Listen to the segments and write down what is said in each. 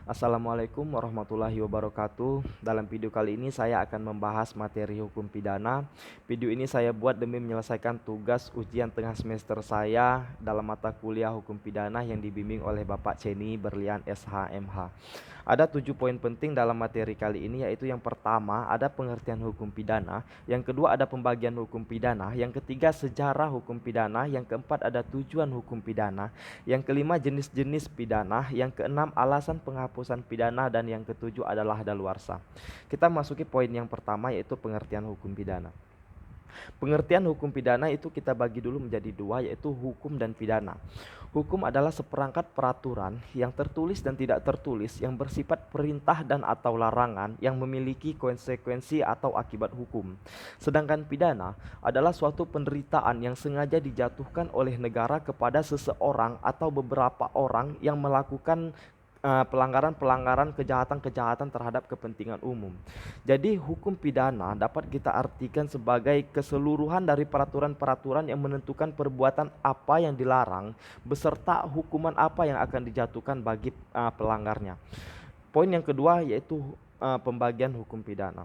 Assalamualaikum warahmatullahi wabarakatuh. Dalam video kali ini saya akan membahas materi hukum pidana. Video ini saya buat demi menyelesaikan tugas ujian tengah semester saya dalam mata kuliah hukum pidana yang dibimbing oleh Bapak Ceni Berlian SHMH. Ada 7 poin penting dalam materi kali ini, yaitu yang pertama ada pengertian hukum pidana, yang kedua ada pembagian hukum pidana, yang ketiga sejarah hukum pidana, yang keempat ada tujuan hukum pidana, yang kelima jenis-jenis pidana, yang keenam alasan penghapusan pidana, dan yang ketujuh adalah daluarsa. Kita masuki poin yang pertama, yaitu pengertian hukum pidana. Pengertian hukum pidana itu kita bagi dulu menjadi dua, yaitu hukum dan pidana. Hukum adalah seperangkat peraturan yang tertulis dan tidak tertulis yang bersifat perintah dan atau larangan yang memiliki konsekuensi atau akibat hukum. Sedangkan pidana adalah suatu penderitaan yang sengaja dijatuhkan oleh negara kepada seseorang atau beberapa orang yang melakukan pelanggaran-pelanggaran, kejahatan-kejahatan terhadap kepentingan umum. Jadi hukum pidana dapat kita artikan sebagai keseluruhan dari peraturan-peraturan yang menentukan perbuatan apa yang dilarang beserta hukuman apa yang akan dijatuhkan bagi pelanggarnya. Poin yang kedua yaitu pembagian hukum pidana.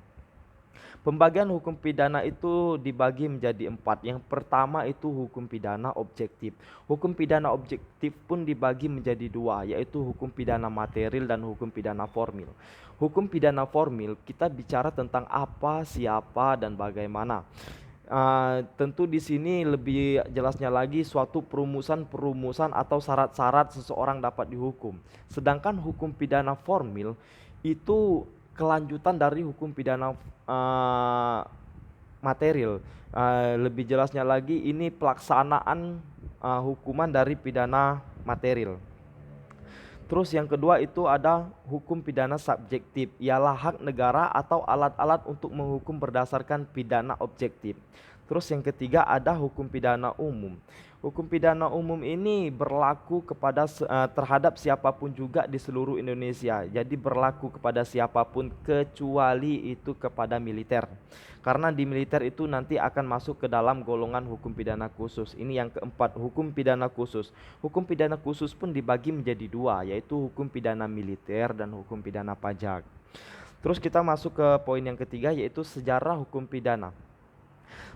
Pembagian hukum pidana itu dibagi menjadi 4. Yang pertama itu hukum pidana objektif. Hukum pidana objektif pun dibagi menjadi 2, yaitu hukum pidana material dan hukum pidana formil. Hukum pidana formil kita bicara tentang apa, siapa, dan bagaimana. Tentu di sini lebih jelasnya lagi suatu perumusan atau syarat-syarat seseorang dapat dihukum. Sedangkan hukum pidana formil itu kelanjutan dari hukum pidana material. Lebih jelasnya lagi ini pelaksanaan hukuman dari pidana material. Terus yang kedua itu ada hukum pidana subjektif, ialah hak negara atau alat-alat untuk menghukum berdasarkan pidana objektif. Terus yang ketiga ada hukum pidana umum. Hukum pidana umum ini berlaku kepada terhadap siapapun juga di seluruh Indonesia. Jadi berlaku kepada siapapun kecuali itu kepada militer. Karena di militer itu nanti akan masuk ke dalam golongan hukum pidana khusus. Ini yang keempat, hukum pidana khusus. Hukum pidana khusus pun dibagi menjadi 2, yaitu hukum pidana militer dan hukum pidana pajak. Terus kita masuk ke poin yang ketiga, yaitu sejarah hukum pidana.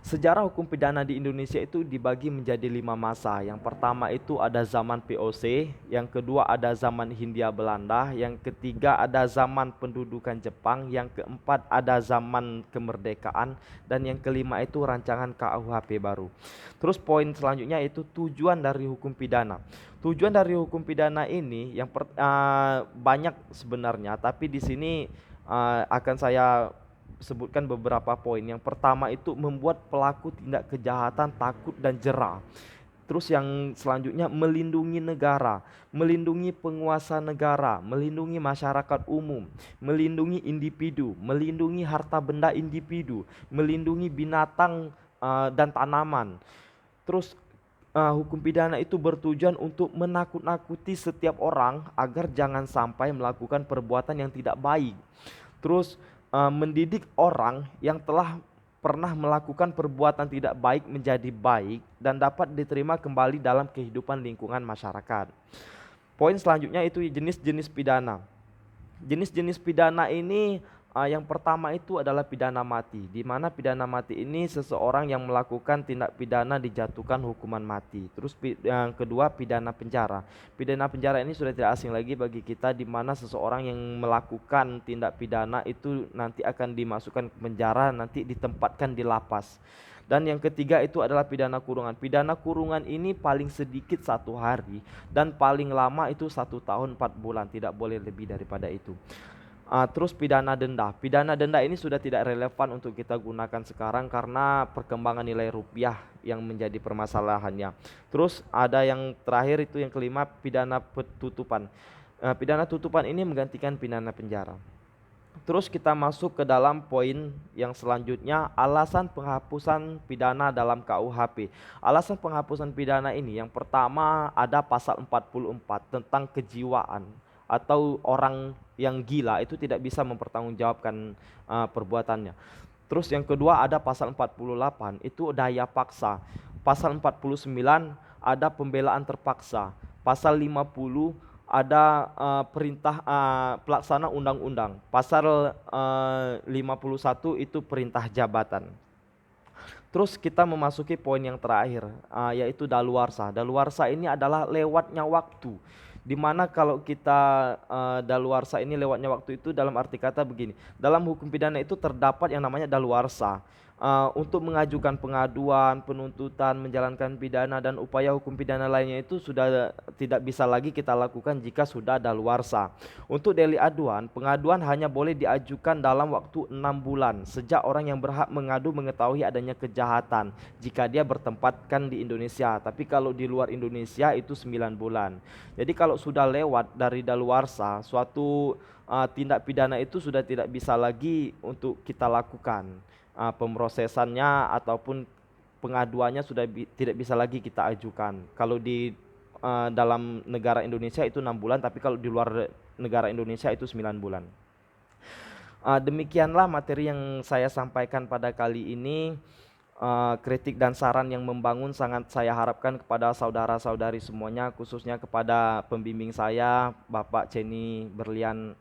Sejarah hukum pidana di Indonesia itu dibagi menjadi 5 masa. Yang pertama itu ada zaman VOC, yang kedua ada zaman Hindia Belanda, yang ketiga ada zaman pendudukan Jepang, yang keempat ada zaman kemerdekaan, dan yang kelima itu rancangan KUHP baru. Terus poin selanjutnya itu tujuan dari hukum pidana. Tujuan dari hukum pidana ini yang banyak sebenarnya, tapi di sini akan saya sebutkan beberapa poin. Yang pertama itu membuat pelaku tindak kejahatan takut dan jera. Terus yang selanjutnya melindungi negara, melindungi penguasa negara, melindungi masyarakat umum, melindungi individu, melindungi harta benda individu, melindungi binatang dan tanaman. Terus hukum pidana itu bertujuan untuk menakut-nakuti setiap orang agar jangan sampai melakukan perbuatan yang tidak baik. Terus mendidik orang yang telah pernah melakukan perbuatan tidak baik menjadi baik dan dapat diterima kembali dalam kehidupan lingkungan masyarakat. Poin selanjutnya itu jenis-jenis pidana. Jenis-jenis pidana ini yang pertama itu adalah pidana mati, di mana pidana mati ini seseorang yang melakukan tindak pidana dijatuhkan hukuman mati. Terus yang kedua pidana penjara. Pidana penjara ini sudah tidak asing lagi bagi kita, di mana seseorang yang melakukan tindak pidana itu nanti akan dimasukkan ke penjara, nanti ditempatkan di lapas. Dan yang ketiga itu adalah pidana kurungan. Pidana kurungan ini paling sedikit 1 hari dan paling lama itu 1 tahun 4 bulan, tidak boleh lebih daripada itu. Terus pidana denda. Pidana denda ini sudah tidak relevan untuk kita gunakan sekarang karena perkembangan nilai rupiah yang menjadi permasalahannya. Terus ada yang terakhir itu yang kelima, pidana tutupan. Pidana tutupan ini menggantikan pidana penjara. Terus kita masuk ke dalam poin yang selanjutnya, alasan penghapusan pidana dalam KUHP. Alasan penghapusan pidana ini yang pertama ada pasal 44 tentang kejiwaan atau orang yang gila itu tidak bisa mempertanggungjawabkan perbuatannya. Terus yang kedua ada pasal 48 itu daya paksa. Pasal 49 ada pembelaan terpaksa. Pasal 50 ada perintah pelaksana undang-undang. Pasal 51 itu perintah jabatan. Terus kita memasuki poin yang terakhir, yaitu daluarsa. Daluarsa ini adalah lewatnya waktu. Dimana kalau kita daluarsa ini lewatnya waktu itu dalam arti kata begini. Dalam hukum pidana itu terdapat yang namanya daluarsa. Untuk mengajukan pengaduan, penuntutan, menjalankan pidana dan upaya hukum pidana lainnya itu sudah tidak bisa lagi kita lakukan jika sudah daluarsa. Untuk delik aduan, pengaduan hanya boleh diajukan dalam waktu 6 bulan sejak orang yang berhak mengadu mengetahui adanya kejahatan jika dia bertempatkan di Indonesia. Tapi kalau di luar Indonesia itu 9 bulan. Jadi kalau sudah lewat dari daluarsa, suatu tindak pidana itu sudah tidak bisa lagi untuk kita lakukan. Pemrosesannya ataupun pengaduannya sudah tidak bisa lagi kita ajukan. Kalau di dalam negara Indonesia itu 6 bulan, tapi kalau di luar negara Indonesia itu 9 bulan. Demikianlah materi yang saya sampaikan pada kali ini. Kritik dan saran yang membangun sangat saya harapkan kepada saudara-saudari semuanya, khususnya kepada pembimbing saya, Bapak Ceni Berlian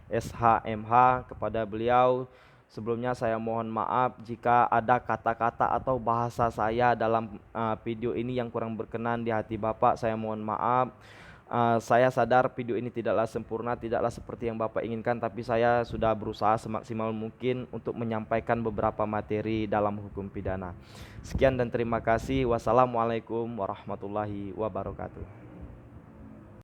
SHMH. Kepada beliau sebelumnya saya mohon maaf jika ada kata-kata atau bahasa saya dalam video ini yang kurang berkenan di hati Bapak. Saya mohon maaf. Saya sadar video ini tidaklah sempurna, tidaklah seperti yang Bapak inginkan, tapi saya sudah berusaha semaksimal mungkin untuk menyampaikan beberapa materi dalam hukum pidana. Sekian dan terima kasih. Wassalamualaikum warahmatullahi wabarakatuh.